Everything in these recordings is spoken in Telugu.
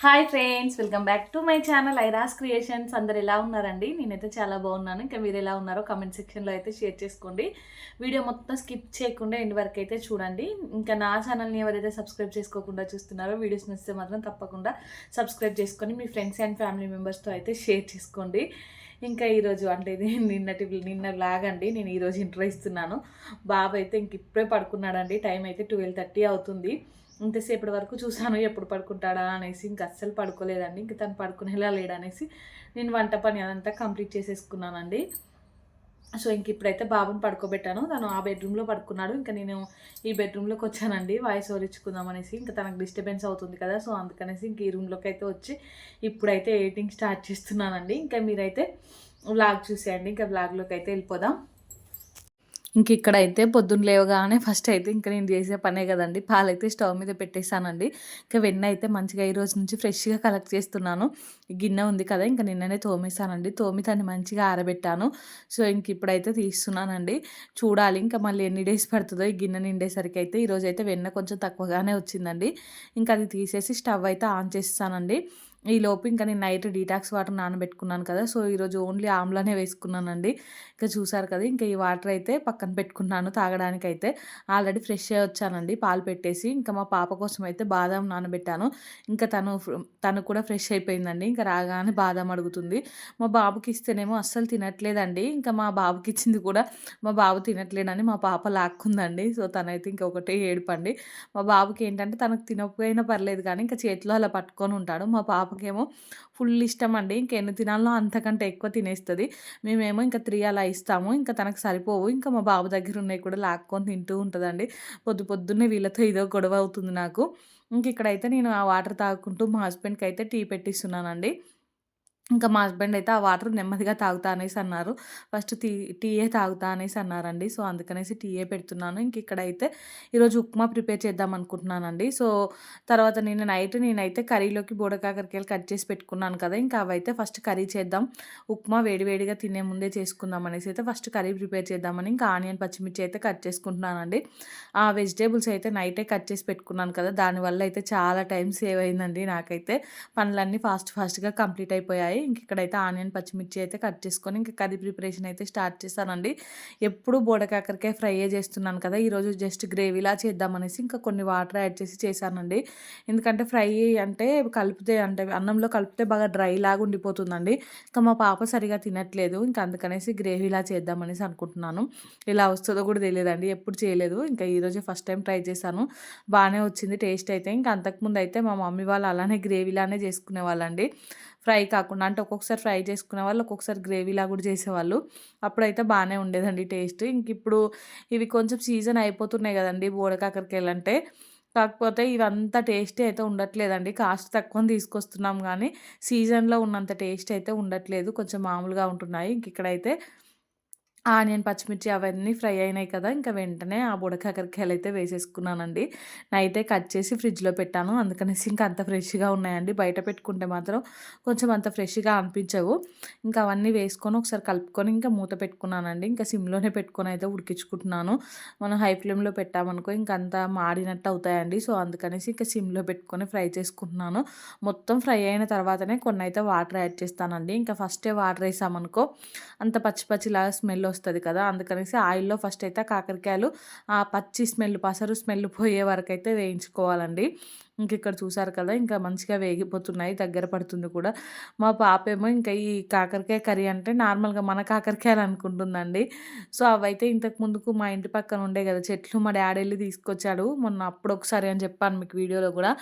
Hi friends, welcome back to my channel ఐరాస్ క్రియేషన్స్. అందరు ఎలా ఉన్నారండి? నేనైతే చాలా బాగున్నాను. ఇంకా మీరు ఎలా ఉన్నారో కామెంట్ సెక్షన్లో అయితే షేర్ చేసుకోండి. వీడియో మొత్తం స్కిప్ చేయకుండా ఎండ్ వరకు అయితే చూడండి. ఇంకా నా ఛానల్ని ఎవరైతే సబ్స్క్రైబ్ చేసుకోకుండా చూస్తున్నారో వీడియోస్ నచ్చితే మాత్రం తప్పకుండా సబ్స్క్రైబ్ చేసుకొని మీ ఫ్రెండ్స్ అండ్ ఫ్యామిలీ మెంబర్స్తో అయితే షేర్ చేసుకోండి. ఇంకా ఈరోజు అంటే ఇది నిన్న లాగండి, నేను ఈరోజు ఇంట్రో ఇస్తున్నాను. బాబు అయితే ఇంక ఇప్పుడే పడుకున్నాడండి. టైం అయితే 12:30 అవుతుంది. ఇంతసేపటి వరకు చూసాను ఎప్పుడు పడుకుంటాడా అనేసి. ఇంక అస్సలు పడుకోలేదండి. ఇంక తను పడుకునేలా లేడనేసి నేను వంట పని అదంతా కంప్లీట్ చేసేసుకున్నానండి. సో ఇంక ఇప్పుడైతే బాబుని పడుకోబెట్టాను. తను ఆ బెడ్రూమ్లో పడుకున్నాడు. ఇంకా నేను ఈ బెడ్రూమ్లోకి వచ్చానండి వాయిస్ ఓవర్ ఇచ్చుకుందాం అనేసి. ఇంకా తనకు డిస్టర్బెన్స్ అవుతుంది కదా, సో అందుకనేసి ఇంక ఈ రూమ్లోకి అయితే వచ్చి ఇప్పుడైతే ఎడిటింగ్ స్టార్ట్ చేస్తున్నానండి. ఇంకా మీరైతే వ్లాగ్ చూసేయండి. ఇంకా వ్లాగ్లోకి అయితే వెళ్ళిపోదాం. ఇంక ఇక్కడైతే పొద్దున్న లేవగానే ఫస్ట్ అయితే ఇంకా నేను చేసే పనే కదండి, పాలైతే స్టవ్ మీద పెట్టేశానండి. ఇంకా వెన్న అయితే మంచిగా ఈ రోజు నుంచి ఫ్రెష్గా కలెక్ట్ చేస్తున్నాను. గిన్నె ఉంది కదా, ఇంకా నిన్ననే తోమేశానండి. తోమి దాన్ని మంచిగా ఆరబెట్టాను. సో ఇంక ఇప్పుడైతే తీస్తున్నానండి. చూడాలి ఇంకా మళ్ళీ ఎన్ని డేస్ పడుతుందో ఈ గిన్నె నిండేసరికి. అయితే ఈరోజు అయితే వెన్న కొంచెం తక్కువగానే వచ్చిందండి. ఇంకా అది తీసేసి స్టవ్ అయితే ఆన్ చేస్తానండి. ఈలోపు ఇంకా నేను నైట్ డీటాక్స్ వాటర్ నానబెట్టుకున్నాను కదా, సో ఈరోజు ఓన్లీ ఆమ్లానే వేసుకున్నానండి. ఇంకా చూసారు కదా, ఇంకా ఈ వాటర్ అయితే పక్కన పెట్టుకున్నాను తాగడానికైతే. ఆల్రెడీ ఫ్రెష్ అయ్యి వచ్చానండి పాలు పెట్టేసి. ఇంకా మా పాప కోసం అయితే బాదం నానబెట్టాను. ఇంకా తను కూడా ఫ్రెష్ అయిపోయిందండి. ఇంకా రాగానే బాదం అడుగుతుంది. మా బాబుకి ఇస్తేనేమో అస్సలు తినట్లేదండి. ఇంకా మా బాబుకి ఇచ్చింది కూడా మా బాబు తినట్లేదని మా పాప లాక్కుందండి. సో తనైతే ఇంకా ఒకటే ఏడుపండి. మా బాబుకి ఏంటంటే తనకు తినకపోయినా పర్లేదు కానీ ఇంకా చేతిలో అలా పట్టుకొని ఉంటాడు. మా పాపకేమో ఫుల్ ఇష్టం అండి. ఇంకెన్ని తినాలో అంతకంటే ఎక్కువ తినేస్తుంది. మేమేమో ఇంకా 3 అలా ఇస్తాము. ఇంకా తనకు సరిపోవు. ఇంకా మా బాబు దగ్గర ఉన్నాయి కూడా లాక్కొని తింటూ ఉంటుందండి. పొద్దున్నే వీళ్ళతో ఇదో గొడవ అవుతుంది నాకు. ఇంక ఇక్కడైతే నేను ఆ వాటర్ తాగుకుంటూ మా హస్బెండ్కి అయితే టీ పెట్టిస్తున్నానండి. ఇంకా మా హస్బెండ్ అయితే ఆ వాటర్ నెమ్మదిగా తాగుతా అనేసి అన్నారు. ఫస్ట్ టీయే తాగుతా అనేసి అన్నారండి. సో అందుకనేసి టీయే పెడుతున్నాను. ఇంక ఇక్కడైతే ఈరోజు ఉప్మా ప్రిపేర్ చేద్దాం అనుకుంటున్నానండి. సో తర్వాత నేనైతే కర్రీలోకి బోడకాకరకాయలు కట్ చేసి పెట్టుకున్నాను కదా, ఇంకా అవైతే ఫస్ట్ కర్రీ చేద్దాం, ఉప్మా వేడివేడిగా తినే ముందే చేసుకుందాం అనేసి అయితే ఫస్ట్ కర్రీ ప్రిపేర్ చేద్దామని ఇంకా ఆనియన్ పచ్చిమిర్చి అయితే కట్ చేసుకుంటున్నానండి. ఆ వెజిటేబుల్స్ అయితే నైటే కట్ చేసి పెట్టుకున్నాను కదా, దానివల్ల అయితే చాలా టైం సేవ్ అయిందండి. నాకైతే పనులన్నీ ఫాస్ట్గా కంప్లీట్ అయిపోయాయి. ఇంక ఇక్కడైతే ఆనియన్ పచ్చిమిర్చి అయితే కట్ చేసుకొని ఇంకా కర్రీ ప్రిపరేషన్ అయితే స్టార్ట్ చేశానండి. ఎప్పుడు బోడకాకరకాయ ఫ్రైయే చేస్తున్నాను కదా, ఈరోజు జస్ట్ గ్రేవీలా చేద్దామనేసి ఇంకా కొన్ని వాటర్ యాడ్ చేసి చేశానండి. ఎందుకంటే ఫ్రై అంటే అన్నంలో కలిపితే బాగా డ్రై లాగా ఉండిపోతుందండి. ఇంకా మా పాప సరిగా తినట్లేదు. ఇంకా అందుకనేసి గ్రేవీలా చేద్దామనేసి అనుకుంటున్నాను. ఎలా వస్తుందో కూడా తెలియదండి, ఎప్పుడు చేయలేదు. ఇంకా ఈరోజే ఫస్ట్ టైం ట్రై చేశాను. బాగానే వచ్చింది టేస్ట్ అయితే. ఇంకా అంతకుముందు అయితే మా మమ్మీ వాళ్ళు అలానే గ్రేవీలానే చేసుకునేవాళ్ళండి, ఫ్రై కాకుండా. అంటే ఒక్కొక్కసారి ఫ్రై చేసుకునేవాళ్ళు, ఒక్కొక్కసారి గ్రేవీలా కూడా చేసేవాళ్ళు. అప్పుడైతే బాగానే ఉండేదండి టేస్ట్. ఇంక ఇప్పుడు ఇవి కొంచెం సీజన్ అయిపోతున్నాయి కదండి బోడకాకరకాయలు అంటే. కాకపోతే ఇవంతా టేస్టీ అయితే ఉండట్లేదండి. కాస్ట్ తక్కువని తీసుకొస్తున్నాం కానీ సీజన్లో ఉన్నంత టేస్ట్ అయితే ఉండట్లేదు, కొంచెం మామూలుగా ఉంటున్నాయి. ఇంక ఇక్కడైతే ఆనియన్, పచ్చిమిర్చి అవన్నీ ఫ్రై అయినాయి కదా, ఇంకా వెంటనే ఆ బుడకాకరకాయలు అయితే వేసేసుకున్నానండి. నైటే కట్ చేసి ఫ్రిడ్జ్‌లో పెట్టాను. అందుకనేసి ఇంకా అంత ఫ్రెష్‌గా ఉన్నాయండి. బయట పెట్టుకుంటే మాత్రం కొంచెం అంత ఫ్రెష్‌గా అనిపించవు. ఇంకా అవన్నీ వేసుకొని ఒకసారి కలుపుకొని ఇంకా మూత పెట్టుకున్నానండి. ఇంకా సిమ్‌లోనే పెట్టుకొని అయితే ఉడికించుకుంటున్నాను. మనం హై ఫ్లేమ్‌లో పెట్టామనుకో ఇంక అంతా మాడినట్టు అవుతాయండి. సో అందుకనేసి ఇంకా సిమ్‌లో పెట్టుకొని ఫ్రై చేసుకుంటున్నాను. మొత్తం ఫ్రై అయిన తర్వాతనే కొన్నైతే వాటర్ యాడ్ చేస్తానండి. ఇంకా ఫస్టే వాటర్ వేసామనుకో అంత పచ్చి పచ్చిలాగా స్మెల్ వస్తుంది కదా, అందుకనేసి ఆయిల్లో ఫస్ట్ అయితే కాకరకాయలు ఆ పచ్చి స్మెల్, పసరు స్మెల్ పోయే వరకు అయితే వేయించుకోవాలండి. ఇంక ఇక్కడ చూసారు కదా, ఇంకా మంచిగా వేగిపోతున్నాయి, దగ్గర పడుతుంది కూడా. మా పాప ఏమో ఇంకా ఈ కాకరకాయ కర్రీ అంటే నార్మల్గా మన కాకరకాయలు అనుకుంటుందండి. సో అవైతే ఇంతకు ముందుకు మా ఇంటి పక్కన ఉండే కదా చెట్లు, మా డాడీ వెళ్ళి తీసుకొచ్చాడు మొన్న, అప్పుడు ఒకసారి అని చెప్పాను మీకు వీడియోలో కూడా.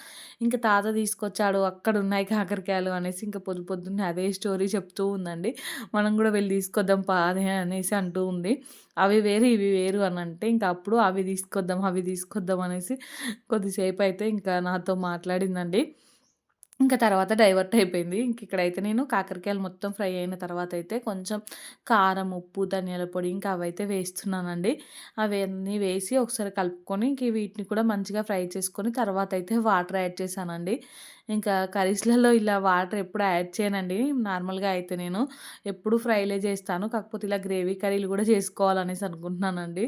ఇంకా తాత తీసుకొచ్చాడు అక్కడ ఉన్నాయి కాకరకాయలు అనేసి ఇంకా పొద్దున్నే అదే స్టోరీ చెప్తూ ఉందండి. మనం కూడా వెళ్ళి తీసుకొద్దాం పాదే అనేసి అంటూ ఉంది. అవి వేరు ఇవి వేరు అని అంటే ఇంకా అప్పుడు అవి తీసుకొద్దాం అనేసి కొద్దిసేపు అయితే ఇంకా నాతో మాట్లాడిందండి. ఇంకా తర్వాత డైవర్ట్ అయిపోయింది. ఇంక ఇక్కడైతే నేను కాకరకాయలు మొత్తం ఫ్రై అయిన తర్వాత అయితే కొంచెం కారం, ఉప్పు, ధనియాల పొడి ఇంకా అవైతే వేస్తున్నానండి. అవన్నీ వేసి ఒకసారి కలుపుకొని ఇంక వీటిని కూడా మంచిగా ఫ్రై చేసుకొని తర్వాత అయితే వాటర్ యాడ్ చేశానండి. ఇంకా కర్రీస్‌లలో ఇలా వాటర్ ఎప్పుడు యాడ్ చేయనండి. నార్మల్‌గా అయితే నేను ఎప్పుడు ఫ్రైలే చేస్తాను. కాకపోతే ఇలా గ్రేవీ కర్రీలు కూడా చేసుకోవాలనేసి అనుకుంటున్నానండి.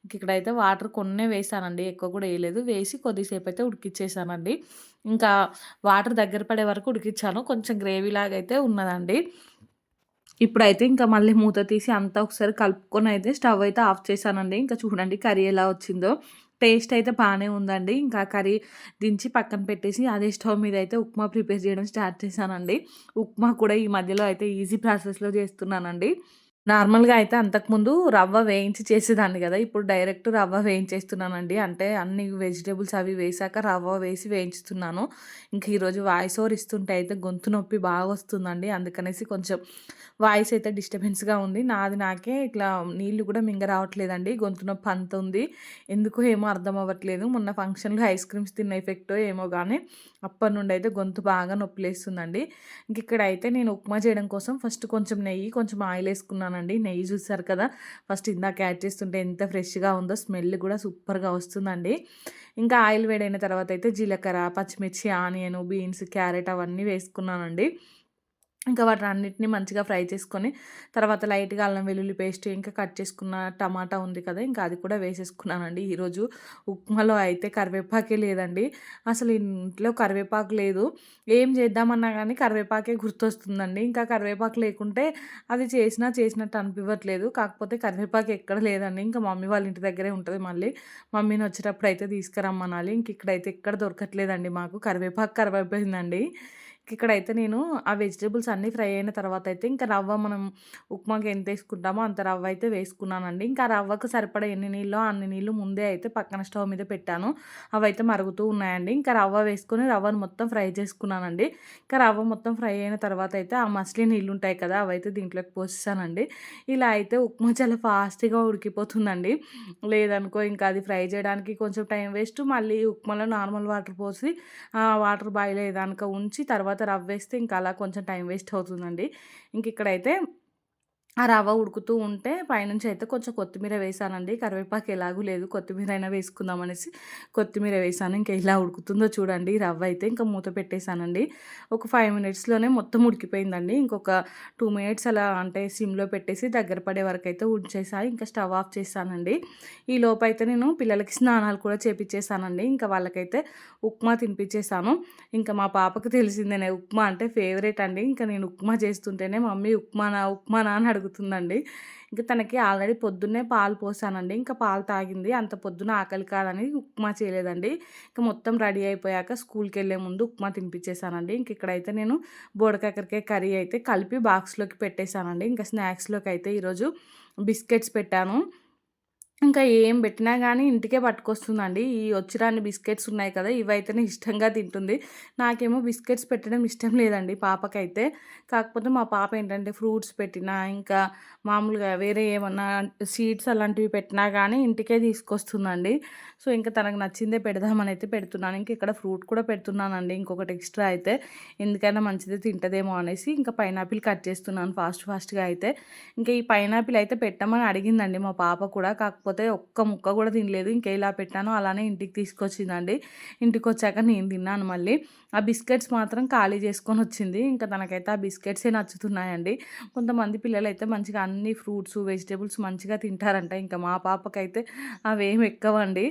ఇక్కడైతే వాటర్ కొన్నే వేసానండి. ఎక్కువ కూడా వేయలేదు. వేసి కొద్దిసేపు అయితే ఉడికిచ్చేసానండి. ఇంకా వాటర్ దగ్గర పడే వరకు ఉడికిచ్చాను. కొంచెం గ్రేవీలాగా అయితే ఉన్నదండి. ఇప్పుడైతే ఇంకా మళ్ళీ మూత తీసి అంతా ఒకసారి కలుపుకొని అయితే స్టవ్ అయితే ఆఫ్ చేశానండి. ఇంకా చూడండి కర్రీ ఎలా వచ్చిందో. టేస్ట్ అయితే బానే ఉందండి. ఇంకా కర్రీ దించి పక్కన పెట్టేసి అదే స్టవ్ మీద అయితే ఉప్మా ప్రిపేర్ చేయడం స్టార్ట్ చేశానండి. ఉప్మా కూడా ఈ మధ్యలో అయితే ఈజీ ప్రాసెస్‌లో చేస్తున్నానండి. నార్మల్‌గా అయితే అంతకుముందు రవ్వ వేయించి చేసేదాన్ని గదా! ఇప్పుడు డైరెక్ట్ రవ్వ వేయించేస్తున్నానండి. అంటే అన్ని వెజిటబుల్స్ అవి వేశాక రవ్వ వేసి వేయించుతున్నాను. ఇంక ఈరోజు వాయిస్ ఓవర్ ఇస్తుంటే అయితే గొంతు నొప్పి బాగా వస్తుందండి. అందుకనేసి కొంచెం వాయిస్ అయితే డిస్టర్బెన్స్‌గా ఉంది. నాది నాకే ఇట్లా నీళ్ళు కూడా మింగ రావట్లేదండి. గొంతు నొప్పి అంతుంది. ఎందుకో ఏమో అర్థం అవ్వట్లేదు. మొన్న ఫంక్షన్‌లో ఐస్ క్రీమ్స్ తిన్న ఎఫెక్టో ఏమో గానీ అప్పటినుండి అయితే గొంతు బాగా నొప్పిలేస్తుందండి. ఇక్కడైతే నేను ఉప్మా చేయడం కోసం ఫస్ట్ కొంచెం నెయ్యి, కొంచెం ఆయిల్ ఏసుకున్నానండి. నెయ్యి చూసారు కదా! ఫస్ట్ ఇందాక యాడ్ చేస్తుంటే ఎంత ఫ్రెష్‌గా ఉందో స్మెల్ కూడా సూపర్‌గా వస్తుందండి. ఇంకా ఆయిల్ వేడైన తర్వాత అయితే జీలకర్ర, పచ్చిమిర్చి, ఆనియను, బీన్స్, క్యారెట్ అవన్నీ వేసుకున్నానండి. ఇంకా వాటన్నిటిని మంచిగా ఫ్రై చేసుకొని, తర్వాత లైట్‌గా అల్లం వెల్లుల్లి పేస్ట్, ఇంకా కట్ చేసుకున్న టమాటా ఉంది కదా! ఇంకా అది కూడా వేసేసుకున్నానండి. ఈరోజు ఉప్మాలో అయితే కరివేపాకే లేదండి. అసలు ఇంట్లో కరివేపాకు లేదు. ఏం చేద్దామన్నా గానీ కరివేపాకే గుర్తొస్తుందండి. ఇంకా కరివేపాకు లేకుంటే అది చేసినట్టు అనిపివ్వట్లేదు. కాకపోతే కరివేపాకు ఎక్కడ లేదండి. ఇంకా మమ్మీ వాళ్ళ ఇంటి దగ్గరే ఉంటది మళ్ళీ. మమ్మీని వచ్చేటప్పుడు అయితే తీసుకురమ్మనాలి. ఇంక ఇక్కడైతే ఎక్కడ దొరకట్లేదండి మాకు. కరివేపాకు కరువైపోయిందండి. ఇక్కడైతే నేను ఆ వెజిటబుల్స్ అన్నీ ఫ్రై అయిన తర్వాత అయితే ఇంకా రవ్వ మనం ఉప్మాకి ఎంత వేసుకుంటామో అంత రవ్వ అయితే వేసుకున్నానండి. ఇంకా రవ్వకు సరిపడా ఎన్ని నీళ్ళో అన్ని నీళ్ళు ముందే అయితే పక్కన స్టవ్ మీద పెట్టాను. అవైతే మరుగుతూ ఉన్నాయండి. ఇంకా రవ్వ వేసుకొని రవ్వను మొత్తం ఫ్రై చేసుకున్నానండి. ఇంకా రవ్వ మొత్తం ఫ్రై అయిన తర్వాత అయితే ఆ మసిలి నీళ్ళు ఉంటాయి కదా! అవైతే దీంట్లోకి పోసేసానండి. ఇలా అయితే ఉప్మా చాలా ఫాస్ట్‌గా ఉడికిపోతుందండి. లేదనుకో ఇంకా అది ఫ్రై చేయడానికి కొంచెం టైం వేస్ట్. మళ్ళీ ఉప్మాలో నార్మల్ వాటర్ పోసి వాటర్ బాయిల్ అయ్యేదాకా ఉంచి తర్వాత రవ్వేస్తే ఇంకా అలా కొంచెం టైం వేస్ట్ అవుతుందండి. ఇక్కడైతే ఆ రవ్వ ఉడుకుతూ ఉంటే పైనుంచి అయితే కొంచెం కొత్తిమీర వేశానండి. కరివేపాకు ఎలాగూ లేదు. కొత్తిమీర అయినా వేసుకుందాం అనేసి కొత్తిమీర వేశాను. ఇంకా ఎలా ఉడుకుతుందో చూడండి రవ్వ అయితే. ఇంకా మూత పెట్టేశానండి. ఒక 5 మినిట్స్‌లోనే మొత్తం ఉడికిపోయిందండి. ఇంకొక 2 మినిట్స్ అలా అంటే సిమ్‌లో పెట్టేసి దగ్గర పడే వరకైతే ఉంచేసా. ఇంకా స్టవ్ ఆఫ్ చేశానండి. ఈ లోపైతే నేను పిల్లలకి స్నానాలు కూడా చేపిచ్చేసానండి. ఇంకా వాళ్ళకైతే ఉప్మా తినిపిచ్చేసాను. ఇంకా మా పాపకి తెలిసిందేనే ఉప్మా అంటే ఫేవరెట్ అండి. ఇంకా నేను ఉప్మా చేస్తుంటేనే మమ్మీ ఉప్మానా, ఉప్మానా అని అడుగుతుందండి. ఇంకా తనకి ఆల్రెడీ పొద్దున్నే పాలు పోసానండి. ఇంకా పాలు తాగింది. అంత పొద్దున ఆకలి కాదని ఉప్మా చేయలేదండి. ఇంక మొత్తం రెడీ అయిపోయాక స్కూల్‌కెళ్ళే ముందు ఉప్మా తినిపిచ్చేసానండి. ఇక్కడైతే నేను బోడకాకరకాయ కర్రీ అయితే కలిపి బాక్స్‌లోకి పెట్టేసానండి. ఇంకా స్నాక్స్‌లోకి అయితే ఈరోజు బిస్కెట్స్ పెట్టాను. ఇంకా ఏం పెట్టినా గానీ ఇంటికే పట్టుకొస్తుందండి. ఈ వచ్చిరాని బిస్కెట్స్ ఉన్నాయి కదా! ఇవైతేనే ఇష్టంగా తింటుంది. నాకేమో బిస్కెట్స్ పెట్టడం ఇష్టం లేదండి పాపకైతే. కాకపోతే మా పాప ఏంటంటే ఫ్రూట్స్ పెట్టినా, ఇంకా మామూలుగా వేరే ఏమన్నా సీడ్స్ అలాంటివి పెట్టినా గానీ ఇంటికే తీసుకొస్తుందండి. సో, ఇంక తనకు నచ్చిందే పెడదామని అయితే పెడుతున్నాను. ఇక్కడ ఫ్రూట్ కూడా పెడుతున్నానండి ఇంకొకటి ఎక్స్‌ట్రా అయితే. ఎందుకైనా మంచిదే తింటదేమో అనేసి ఇంకా పైనాపిల్ కట్ చేస్తున్నాను ఫాస్ట్‌గా అయితే. ఇంకా ఈ పైనాపిల్ అయితే పెట్టమని అడిగిందండి మా పాప కూడా. కాకపోతే ఒక్క ముక్క కూడా తినలేదు. ఎలా పెట్టానో అలానే ఇంటికి తీసుకొచ్చిందండి. ఇంటికొచ్చాక నేను తిన్నాను మళ్ళీ. ఆ బిస్కెట్స్ మాత్రం ఖాళీ చేసుకొనొచ్చింది. ఇంకా తనకైతే ఆ బిస్కెట్సే నచ్చుతున్నాయండి. కొంతమంది పిల్లలైతే మంచిగా అన్ని ఫ్రూట్స్, వెజిటబుల్స్ మంచిగా తింటారంట. ఇంకా మా పాపకైతే అవేమి ఎక్కవండి.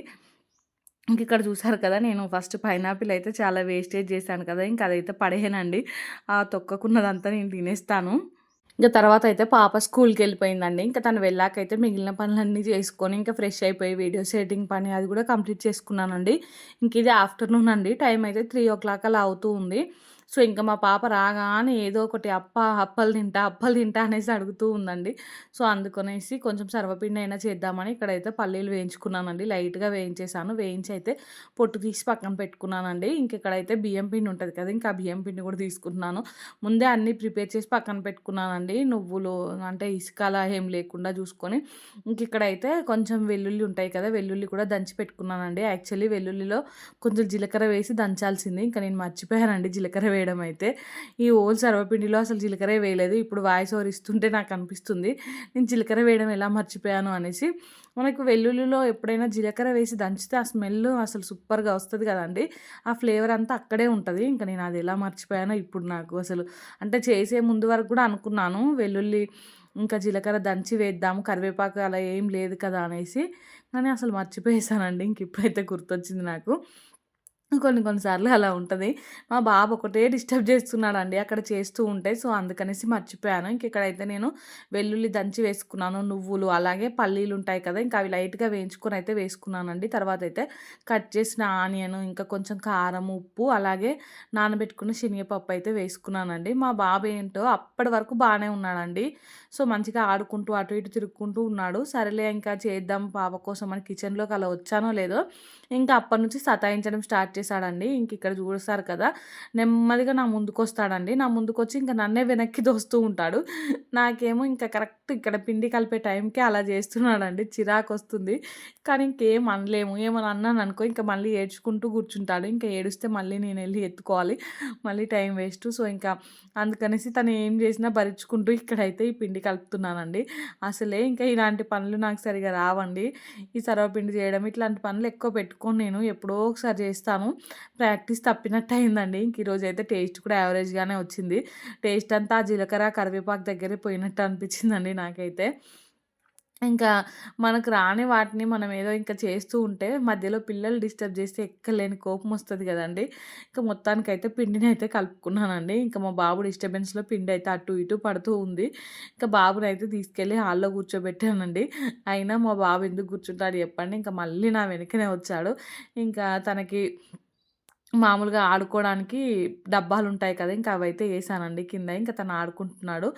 ఇక్కడ చూసారు కదా! నేను ఫస్ట్ పైనాపిల్ అయితే చాలా వేస్టేజ్ చేశాను కదా! ఇంకా అదైతే పడేయనండి. ఆ తొక్కకున్నదంతా నేను తినేస్తాను. తర్వాత అయితే పాప స్కూల్‌కెళ్ళిపోయిందండి. తను వెళ్ళాకైతే మిగిలిన పనులన్నీ చేసుకొని, ఫ్రెష్ అయిపోయి వీడియోస్ ఎడిటింగ్ పని అది కూడా కంప్లీట్ చేసుకున్నానండి. ఇది ఆఫ్టర్‌నూన్ అండి. టైం అయితే 3:00 అలా అవుతూ ఉంది. సో, మా పాప రాగానే ఏదో ఒకటి అప్పలు తింటా అనేసి అడుగుతూ ఉందండి. సో, అందుకనేసి కొంచెం సర్వపిండి అయినా చేద్దామని ఇక్కడైతే పల్లీలు వేయించుకున్నానండి. లైట్‌గా వేయించేసాను. వేయించి అయితే పొట్టు తీసి పక్కన పెట్టుకున్నానండి. ఇక్కడైతే బియ్యం పిండి ఉంటది కదా! ఆ బియ్యం పిండి కూడా తీసుకుంటున్నాను. ముందే అన్నీ ప్రిపేర్ చేసి పక్కన పెట్టుకున్నానండి. నువ్వులు అంటే ఇసుక అలా ఏం లేకుండా చూసుకొని. ఇక్కడైతే కొంచెం వెల్లుల్లి ఉంటాయి కదా! వెల్లుల్లి కూడా దంచి పెట్టుకున్నానండి. యాక్చువల్లీ వెల్లుల్లిలో కొంచెం జీలకర్ర వేసి దంచాల్సింది. నేను మర్చిపోయానండి జీలకర్ర వేయడం అయితే. ఈ ఓల్ సర్వపిండిలో అసలు జీలకర్రే వేయలేదు. ఇప్పుడు వాయిస్ ఓవర్ ఇస్తుంటే నాకనిపిస్తుంది. నేను జీలకర్ర వేయడం ఎలా మర్చిపోయాను అనేసి. మనకు వెల్లుల్లిలో ఎప్పుడైనా జీలకర్ర వేసి దంచితే ఆ స్మెల్ అసలు సూపర్‌గా వస్తది కదండీ! ఆ ఫ్లేవర్ అంతా అక్కడే ఉంటది. నేను అది ఎలా మర్చిపోయానో ఇప్పుడు నాకు అసలు అంటే చేసే ముందు వరకు కూడా అనుకున్నాను. వెల్లుల్లి ఇంకా జీలకర్ర దంచి వేద్దాము. కరివేపాకు అలా ఏం లేదు కదా అనేసి. కానీ అసలు మర్చిపోయేసానండి. ఇంక ఇప్పుడైతే గుర్తొచ్చింది నాకు. కొన్ని కొన్ని సార్లు అలా ఉంటది. మా బాబు ఒకటే డిస్టర్బ్ చేస్తున్నాడండి అక్కడ చేస్తూ ఉంటే. సో, అందుకనేసి మర్చిపోయాను. ఇంక ఇక్కడైతే నేను వెల్లుల్లి దంచి వేసుకున్నాను. నువ్వులు అలాగే పల్లీలుంటాయి కదా! ఇంకా అవి లైట్‌గా వేయించుకొని అయితే వేసుకున్నానండి. తర్వాతయితే కట్ చేసిన ఆనియను, ఇంకా కొంచెం కారం, ఉప్పు అలాగే నానబెట్టుకున్న శనగపప్పు అయితే వేసుకున్నానండి. మా బాబు ఏంటో అప్పటి వరకు బానే ఉన్నాడండి. సో, మంచిగా ఆడుకుంటూ అటు ఇటు తిరుక్కుంటూ ఉన్నాడు. సరేలే ఇంకా చేద్దాం పాప కోసం అని కిచెన్‌లోకి అలా వచ్చానో లేదో ఇంకా అప్పటినుంచి సతాయించడం స్టార్ట్ చేశాడండి. ఇంకిక్కడ చూస్తారు కదా! నెమ్మదిగా నా ముందుకొస్తాడండి. నా ముందుకొచ్చి ఇంక నన్నే వెనక్కి తోస్తూ ఉంటాడు. నాకేమో ఇంకా కరెక్ట్ ఇక్కడ పిండి కలిపే టైంకే అలా చేస్తున్నాడండి. చిరాకొస్తుంది. కానీ ఇంకేం అనలేము. ఏమన్నా అన్నాననుకో ఇంక మళ్ళీ ఏడ్చుకుంటూ కూర్చుంటాడు. ఇంక ఏడుస్తే మళ్ళీ నేనెళ్ళి ఎత్తుకోవాలి. మళ్ళీ టైం వేస్టు. సో, ఇంకా అందుకనేసి తను ఏం చేసినా భరించుకుంటూ ఇక్కడైతే ఈ పిండి కలుపుతున్నానండి. అసలే ఇంకా ఇలాంటి పనులు నాకు సరిగ్గా రావండి. ఈ సర్వపిండి చేయడం ఇట్లాంటి పనులు ఎక్కువ పెట్టుకోను నేను. ఎప్పుడో ఒకసారి చేస్తాను. ప్రాక్టీస్ తప్పినట్టు అయిందండి. ఇంక ఈరోజైతే టేస్ట్ కూడా యావరేజ్‌గానే వచ్చింది. టేస్ట్ అంతా ఆ జీలకర్ర, కరివేపాకు దగ్గరే పోయినట్టు అనిపించిందండి నాకైతే. ఇంకా మనకు రాని వాటిని మనం ఏదో ఇంకా చేస్తూ ఉంటే మధ్యలో పిల్లలు డిస్టర్బ్ చేస్తే ఎక్కలేని కోపమొస్తది గదండీ! ఇంక మొత్తానికైతే పిండినైతే కలుపుకున్నానండి. ఇంక మా బాబు డిస్టర్బెన్స్‌లో పిండయితే అటు ఇటు పడుతూ ఉంది. ఇంక బాబునైతే తీసుకెళ్ళి హాల్‌లో కూర్చోబెట్టానండి. అయినా మా బాబు ఎందుకు కూర్చుంటాడు చెప్పండి. ఇంక మళ్ళీ నా వెనకనే వచ్చాడు. ఇంకా తనకి మామూలుగా ఆడుకోవడానికి డబ్బాలుంటాయి కదా! ఇంకా అవైతే ఏసానండి కింద. ఇంక తను ఆడుకుంటున్నాడు.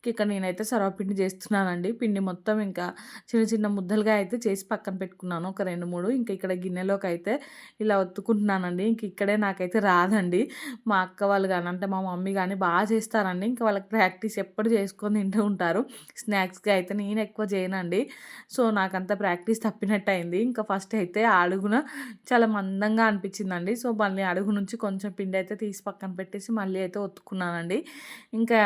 ఇక్కడ నేనైతే సర్వపిండి చేస్తున్నానండి. పిండి మొత్తం ఇంకా చిన్న చిన్న ముద్దలుగా అయితే చేసి పక్కన పెట్టుకున్నాను. ఒక 2, 3 ఇంక ఇక్కడ గిన్నెలోకైతే ఇలా ఒత్తుకుంటున్నానండి. ఇంక ఇక్కడే నాకైతే రాదండి. మా అక్క వాళ్ళు గాని, అంటే మా మమ్మీ గాని చేస్తారండి. ఇంక వాళ్ళకి ప్రాక్టీస్ ఎప్పుడు చేసుకొని తింటూ ఉంటారు. స్నాక్స్‌గా అయితే నేను ఎక్కువ చేయనండి. సో, నాకంత ప్రాక్టీస్ తప్పినట్టయింది. ఇంకా ఫస్ట్ అయితే ఆ అడుగున చాలా మందంగా అనిపించిందండి. సో, మళ్ళీ అడుగు నుంచి కొంచెం పిండయితే తీసి పక్కన పెట్టేసి మళ్ళీ అయితే ఒత్తుకున్నానండి. ఇంకా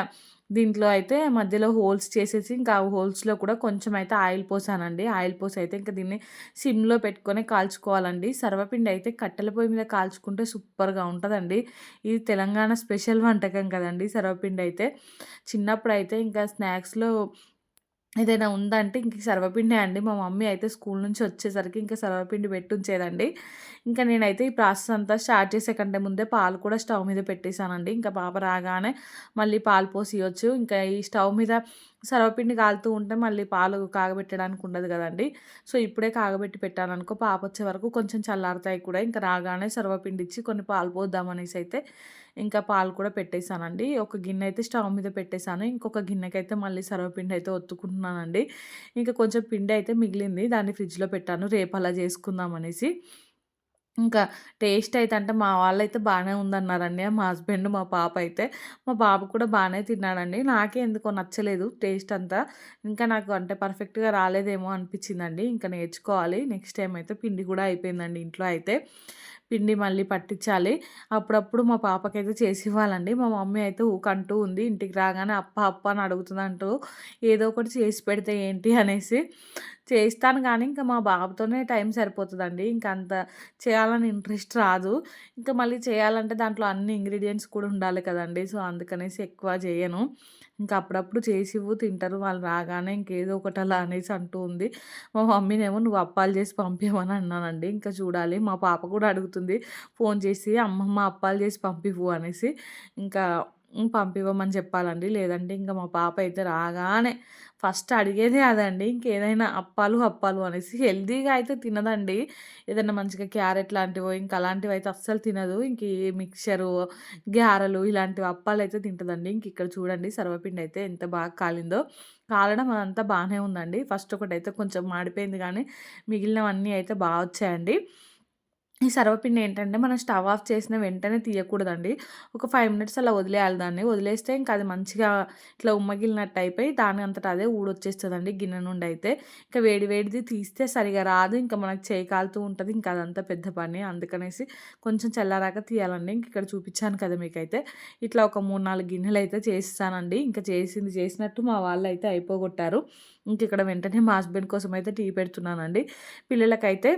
దీంట్లో అయితే మధ్యలో హోల్స్ చేసేసి ఇంకా ఆ హోల్స్‌లో కూడా కొంచెం అయితే ఆయిల్ పోసానండి. ఆయిల్ పోసి అయితే ఇంక దీన్ని సిమ్‌లో పెట్టుకొని కాల్చుకోవాలండి. సర్వపిండి అయితే కట్టెల పొయ్యి మీద కాల్చుకుంటే సూపర్‌గా ఉంటదండి. ఇది తెలంగాణ స్పెషల్ వంటకం కదండీ సర్వపిండి అయితే. చిన్నప్పుడైతే ఇంకా స్నాక్స్‌లో ఏదైనా ఉందంటే ఇంక సర్వపిండే అండి. మా మమ్మీ అయితే స్కూల్ నుంచి వచ్చేసరికి ఇంకా సర్వపిండి పెట్టుంచేదండి. ఇంకా నేనైతే ఈ ప్రాసెస్ అంతా స్టార్ట్ చేసే కంటే ముందే పాలు కూడా స్టవ్ మీద పెట్టేసానండి. ఇంకా పాప రాగానే మళ్ళీ పాలు పోసియొచ్చు. ఇంకా ఈ స్టవ్ మీద సర్వపిండి కాలుతూ ఉంటే మళ్ళీ పాలు కాగబెట్టడానికి ఉండదు గదండీ! సో, ఇప్పుడే కాగబెట్టి పెట్టాననుకో పాపొచ్చే వరకు కొంచెం చల్లారుతాయి కూడా. ఇంకా రాగానే సర్వపిండి ఇచ్చి కొన్ని పాలు పోద్దామనేసి అయితే ఇంకా పాలు కూడా పెట్టేసానండి. ఒక గిన్నె అయితే స్టవ్ మీద పెట్టేసాను. ఇంకొక గిన్నెకైతే మళ్ళీ సర్వపిండి అయితే ఒత్తుకుంటున్నానండి. ఇంకా కొంచెం పిండి అయితే మిగిలింది. దాన్ని ఫ్రిడ్జ్‌లో పెట్టాను. రేపు అలా చేసుకుందాం అనేసి. ఇంకా టేస్ట్ అయితే అంటే మా వాళ్ళైతే బానే ఉందన్నారండి. మా హస్బెండ్, మా పాప అయితే. మా బాబు కూడా బానే తిన్నాడండి. నాకే ఎందుకో నచ్చలేదు టేస్ట్ అంతా. ఇంకా నాకు అంటే పర్ఫెక్ట్‌గా రాలేదేమో అనిపించిందండి. ఇంకా నేర్చుకోవాలి. నెక్స్ట్ టైమ్ అయితే పిండి కూడా అయిపోయిందండి ఇంట్లో అయితే. పిండి మళ్ళీ పట్టించాలి. అప్పుడప్పుడు మా పాపకైతే చేసివ్వాలండి. మా మమ్మీ అయితే ఊకంటూ ఉంది. ఇంటికి రాగానే అప్ప, అప్ప అని అడుగుతుందంటూ ఏదో ఒకటి చేసి పెడితే ఏంటి అనేసి. చేస్తాను గానీ, ఇంకా మా బాబుతోనే టైం సరిపోతదండి. ఇంక అంత చేయాలని ఇంట్రెస్ట్ రాదు. ఇంకా మళ్ళీ చేయాలంటే దాంట్లో అన్ని ఇంగ్రీడియెంట్స్ కూడా ఉండాలి కదండీ! సో, అందుకనేసి ఎక్కువ చేయను. ఇంకా అప్పుడప్పుడు చేసివ్వు తింటారు వాళ్ళు రాగానే ఇంకేదో ఒకటి అలా అనేసి అంటూ ఉంది. మా మమ్మీనేమో "నువ్వు అప్పాలు చేసి పంపియమని" అన్నానండి. ఇంకా చూడాలి. మా పాప కూడా అడుగుతుంది ఫోను చేసి, "అమ్మమ్మ అప్పాలు చేసి పంపివ్వు" అనేసి. ఇంకా పంపివ్వమని చెప్పాలండి. లేదంటే ఇంక మా పాప అయితే రాగానే ఫస్ట్ అడిగేదే అదండి. ఇంకేదైనా అప్పాలు, అప్పాలు అనేసి. హెల్తీగా అయితే తినదండి. ఏదన్నా మంచిగా క్యారెట్ లాంటివో, ఇంకా అలాంటివైతే అస్సలు తినదు. ఇంక ఈ మిక్చరు, గారెలు ఇలాంటివి అప్పాలైతే తింటదండి. ఇంక ఇక్కడ చూడండి సర్వపిండి అయితే ఎంత బాగా కాలిందో. కాలడం అదంతా బానే ఉందండి. ఫస్ట్ ఒకటైతే కొంచెం మాడిపోయింది గానీ, మిగిలినవన్నీ అయితే బా వచ్చాయండి. ఈ సర్వపిండి ఏంటంటే, మనం స్టవ్ ఆఫ్ చేసిన వెంటనే తీయకూడదండి. ఒక 5 మినిట్స్ అలా వదిలేయాలి దాన్ని. వదిలేస్తే ఇంక అది మంచిగా ఇట్లా ఉమ్మగిలినట్టు అయిపోయి దాని అంతట అదే ఊడొచ్చేస్తదండి గిన్నె నుండి అయితే. ఇంకా వేడి వేడిది తీస్తే సరిగా రాదు. ఇంకా మనకు చేయి కాలుతూ ఉంటది. ఇంకా అదంతా పెద్ద పని. అందుకనేసి కొంచెం చల్లారాక తీయాలండి. ఇంక ఇక్కడ చూపిచ్చాను కదా మీకైతే. ఇట్లా ఒక 3, 4 గిన్నెలైతే చేసేసానండి. ఇంకా చేసింది చేసినట్టు మా వాళ్ళైతే అయిపోగొట్టారు. ఇంక ఇక్కడ వెంటనే మా హస్బెండ్ కోసం అయితే టీ పెడుతున్నానండి. పిల్లలకైతే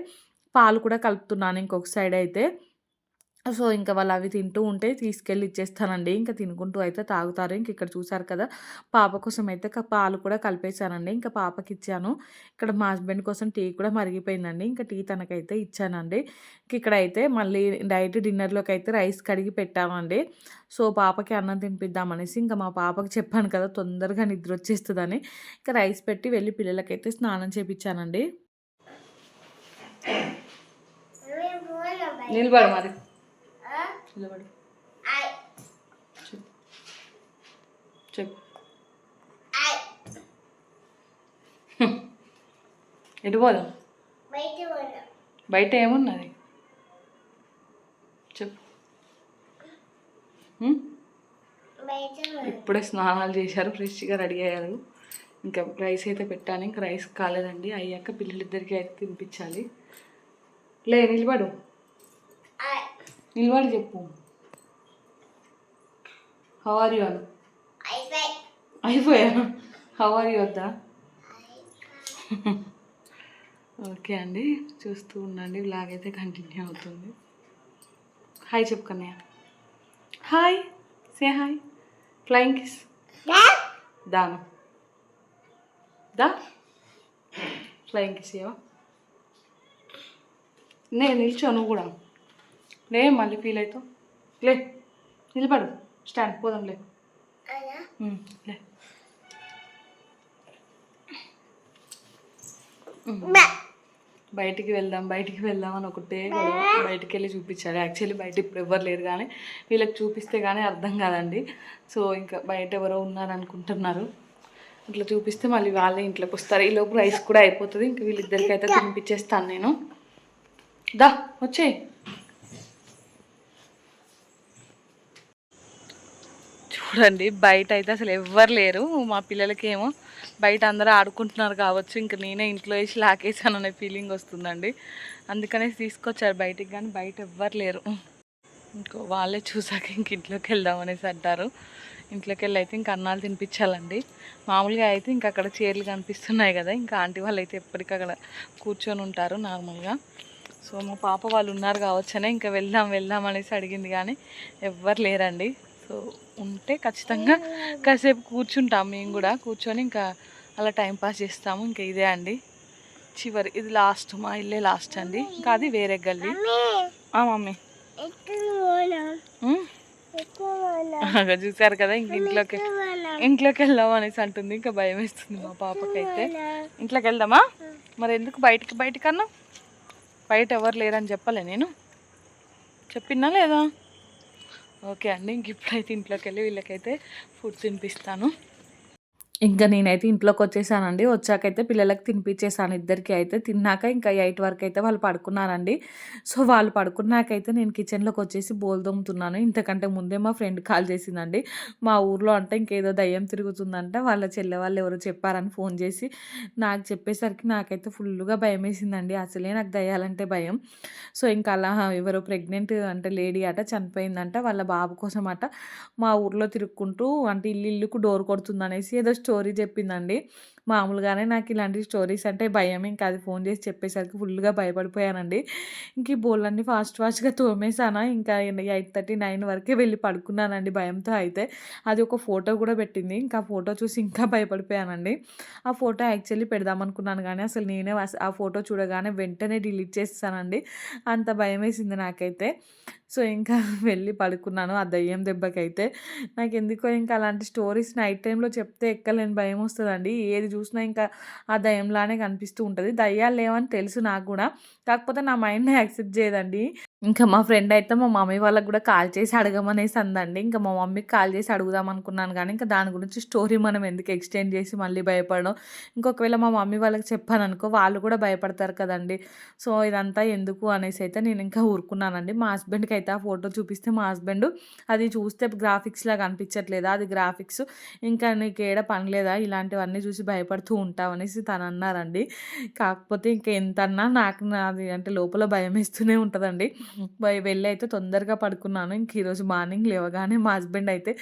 పాలు కూడా కలుపుతున్నాను ఇంకొక సైడ్ అయితే. సో, ఇంకా వాళ్ళు అవి తింటూ ఉంటే తీసుకెళ్ళి ఇచ్చేస్తానండి. ఇంకా తినుకుంటూ అయితే తాగుతారు. ఇంక ఇక్కడ చూసారు కదా! పాప కోసం అయితే పాలు కూడా కలిపేసానండి. ఇంకా పాపకిచ్చాను. ఇక్కడ మా హస్బెండ్ కోసం టీ కూడా మరిగిపోయిందండి. ఇంకా టీ తనకైతే ఇచ్చానండి. ఇంక ఇక్కడైతే మళ్ళీ నైట్ డిన్నర్‌లోకైతే రైస్ కడిగి పెట్టామండి. సో, పాపకి అన్నం తినిపిద్దామనేసి ఇంకా మా పాపకి చెప్పాను కదా! తొందరగా నిద్రొచ్చేస్తదని. ఇంకా రైస్ పెట్టి వెళ్ళి పిల్లలకైతే స్నానం చేపిచ్చానండి. నిలబడు మరి. నిలబడు. చెప్పు. చెప్పు. ఎటు పోదాం? బయట ఏమున్నది చెప్పు. ఇప్పుడే స్నానాలు చేశారు, ఫ్రెష్గా రెడీ అయ్యారు. ఇంకా రైస్ అయితే పెట్టాను. ఇంకా రైస్ కాలేదండి, అయ్యాక పిల్లలిద్దరికి అయితే తినిపించాలి. నిలబడు. నిలబడి చెప్పు. హౌ ఆర్ యూ అను. అయిపోయా. హౌ ఆర్ యూ వద్దా? ఓకే అండి, చూస్తూ ఉండండి, వ్లాగ్ అయితే కంటిన్యూ అవుతుంది. హాయ్ చెప్పు Kannayya. Hi, say hi. Flying kiss. దాను దా. ఫ్లయింగ్ కిస్ ఏవా. నిల్చో నువ్వు కూడా. మళ్ళీ ఫీల్ అవుతావు. నిలబడు. స్టాండ్ పోదాం. లే. బయటికి వెళ్దాం అని ఒకటే గొడవ. బయటికి వెళ్ళి చూపించాలి. యాక్చువల్లీ బయట ఇప్పుడు ఎవ్వరు లేరు, కానీ వీళ్ళకి చూపిస్తే కానీ అర్థం కాదండి. సో ఇంకా బయట ఎవరో ఉన్నారనుకుంటున్నారు. ఇట్లా చూపిస్తే మళ్ళీ వాళ్ళే ఇంట్లోకి వస్తారు. ఈలోపు రైస్ కూడా అయిపోతుంది. ఇంకా వీళ్ళిద్దరికి అయితే తినిపించేస్తాను నేను. దా వచ్చేయి. చూడండి, బయట అయితే అసలు ఎవ్వరు లేరు. మా పిల్లలకి ఏమో బయట అందరూ ఆడుకుంటున్నారు కావచ్చు, ఇంక నేనే ఇంట్లో వేసి లాకేసాను అనే ఫీలింగ్ వస్తుందండి. అందుకనేసి తీసుకొచ్చారు బయటికి, కానీ బయట ఎవ్వరు లేరు. ఇంకో వాళ్ళే చూసాక ఇంక ఇంట్లోకి వెళ్దాం అనేసి అంటారు. ఇంట్లోకి వెళ్ళి అయితే ఇంకా అన్నాలు తినిపించాలండి. మామూలుగా అయితే ఇంకా అక్కడ చీరలు కనిపిస్తున్నాయి కదా, ఇంకా ఆంటీ వాళ్ళు అయితే ఎప్పటికక్కడ కూర్చొని ఉంటారు నార్మల్గా. సో మా పాప వాళ్ళు ఉన్నారు కావచ్చనే ఇంకా వెళ్దాం అనేసి అడిగింది, కానీ ఎవ్వరు లేరండి. సో ఉంటే ఖచ్చితంగా కాసేపు కూర్చుంటాం మేము కూడా. కూర్చొని ఇంకా అలా టైంపాస్ చేస్తాము. ఇంకా ఇదే అండి చివరి, ఇది లాస్ట్, మా ఇల్లే లాస్ట్ అండి. ఇంకా అది వేరే గల్లీ. మమ్మీ చూసారు కదా, ఇంక ఇంట్లోకి వెళ్దాం అనేసి అంటుంది. ఇంకా భయం వేస్తుంది మా పాపకైతే. ఇంట్లోకి వెళ్దామా? మరి ఎందుకు బయటికన్నా? బయట ఎవరు లేరని చెప్పలే నేను, చెప్పినా లేదా? ఓకే అండి, ఇంక ఇప్పుడైతే ఇంట్లోకి వెళ్ళి వీళ్ళకైతే ఫుడ్ తినిపిస్తాను. ఇంకా నేనైతే ఇంట్లోకి వచ్చేసానండి. వచ్చాకైతే పిల్లలకి తినిపించేసాను ఇద్దరికి అయితే. తిన్నాక ఇంకా 8 వరకు అయితే వాళ్ళు పడుకున్నారండి. సో వాళ్ళు పడుకున్నాకైతే నేను కిచెన్లోకి వచ్చేసి బోల్ తోముతున్నాను. ఇంతకంటే ముందే మా ఫ్రెండ్ కాల్ చేసిందండి. మా ఊర్లో అంటే ఇంకేదో దయ్యం తిరుగుతుందంట, వాళ్ళ చెల్లె వాళ్ళు ఎవరో చెప్పారని ఫోన్ చేసి నాకు చెప్పేసరికి నాకైతే ఫుల్గా భయం వేసిందండి. అసలే నాకు దయ్యాలంటే భయం. సో ఇంకా అలా ఎవరో ప్రెగ్నెంట్ అంటే లేడీ అట చనిపోయిందంట, వాళ్ళ బాబు కోసం అట మా ఊర్లో తిరుక్కుంటూ అంటే ఇల్లుకు డోర్ కొడుతుందనేసి ఏదో స్టోరీ చెప్పిందండి. మామూలుగానే నాకు ఇలాంటి స్టోరీస్ అంటే భయం. ఇంకా అది ఫోన్ చేసి చెప్పేసరికి ఫుల్గా భయపడిపోయానండి. ఇంక ఈ బోళ్ళన్నీ ఫాస్ట్గా తోమేసానా, ఇంకా 8:30, 9 వరకే వెళ్ళి పడుకున్నానండి భయంతో అయితే. అది ఒక ఫోటో కూడా పెట్టింది. ఇంకా ఆ ఫోటో చూసి ఇంకా భయపడిపోయానండి. ఆ ఫోటో యాక్చువల్లీ పెడదామనుకున్నాను, కానీ అసలు నేనే ఆ ఫోటో చూడగానే వెంటనే డిలీట్ చేసేసానండి. అంత భయం వేసింది నాకైతే. సో ఇంకా వెళ్ళి పడుకున్నాను ఆ దయ్యం దెబ్బకైతే. నాకెందుకో ఇంకా అలాంటి స్టోరీస్ నైట్ టైంలో చెప్తే ఎక్కలేని భయం వస్తుందండి. ఏది చూసినా ఇంకా ఆ దయ్యంలానే కనిపిస్తూ ఉంటుంది. దయ్యాలు లేవని తెలుసు నాకు కూడా, కాకపోతే నా మైండ్ యాక్సెప్ట్ చేయదండి. ఇంకా మా ఫ్రెండ్ అయితే మా మమ్మీ వాళ్ళకి కూడా కాల్ చేసి అడగమనేసి అందండి. ఇంకా మా మమ్మీకి కాల్ చేసి అడుగుదాం అనుకున్నాను, కానీ ఇంకా దాని గురించి స్టోరీ మనం ఎందుకు ఎక్స్టెండ్ చేసి మళ్ళీ భయపడడం. ఇంకొకవేళ మా మమ్మీ వాళ్ళకి చెప్పాను అనుకో, వాళ్ళు కూడా భయపడతారు కదండి. సో ఇదంతా ఎందుకు అనేసి అయితే నేను ఇంకా ఊరుకున్నానండి. మా హస్బెండ్కి అయితే ఆ ఫోటో చూపిస్తే మా హస్బెండ్ అది చూస్తే గ్రాఫిక్స్ లాగా అనిపించట్లేదా, అది గ్రాఫిక్స్, ఇంకా నీకు ఏడ పని లేదా ఇలాంటివన్నీ చూసి భయపడుతూ ఉంటావు అనేసి తను అన్నారండి. కాకపోతే ఇంకా ఎంత అన్నా నాకు నాది అంటే లోపల భయం వేస్తూనే ఉంటుందండి. వెళ్ళి అయితే తొందరగా పడుకున్నాను. ఇంక ఈరోజు మార్నింగ్ లేవగానే మా హస్బెండ్ అయితే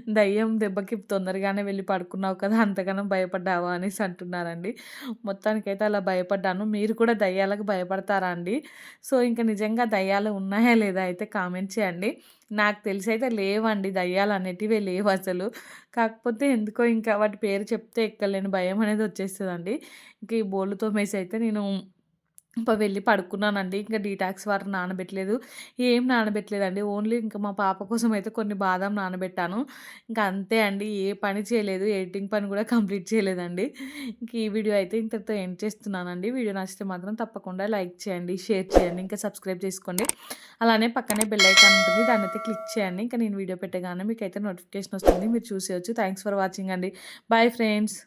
దయ్యం దెబ్బకి తొందరగానే వెళ్ళి పడుకున్నావు కదా! అంతగనం భయపడ్డావా అనేసి అంటున్నారండి. మొత్తానికైతే అలా భయపడ్డాను. మీరు కూడా దయ్యాలకు భయపడతారా అండి? సో, ఇంక నిజంగా దయ్యాలు ఉన్నాయా లేదా అయితే కామెంట్ చేయండి. నాకు తెలిసైతే లేవండి, దయ్యాలనేటివే లేవసలు. కాకపోతే ఎందుకో ఇంకా వాటి పేరు చెప్తే ఎక్కలేని భయం అనేది వచ్చేస్తదండి. ఇంక ఈ బోళ్ళు తోమేసైతే నేను వెళ్ళి పడుకున్నానండి. ఇంక డీటాక్స్ వాటర్ నానబెట్టలేదు. ఏం నానబెట్టలేదండి. ఓన్లీ ఇంక మా పాప కోసం అయితే కొన్ని బాదాం నానబెట్టాను. ఇంక అంతే అండి. ఏ పని చేయలేదు. ఎడిటింగ్ పని కూడా కంప్లీట్ చేయలేదండి. ఇంక ఈ వీడియో అయితే ఇంతటితో ఎండ్ చేస్తున్నానండి. వీడియో నచ్చితే మాత్రం తప్పకుండా లైక్ చేయండి, షేర్ చేయండి, ఇంకా సబ్స్క్రైబ్ చేసుకోండి. అలానే పక్కనే బెల్ ఐకాన్ ఉంటుంది. దాన్నైతే క్లిక్ చేయండి. ఇంక నేను వీడియో పెట్టగానే మీకైతే నోటిఫికేషన్ వస్తుంది. మీరు చూసేయొచ్చు. థాంక్స్ ఫర్ వాచింగ్ అండి. Bye friends.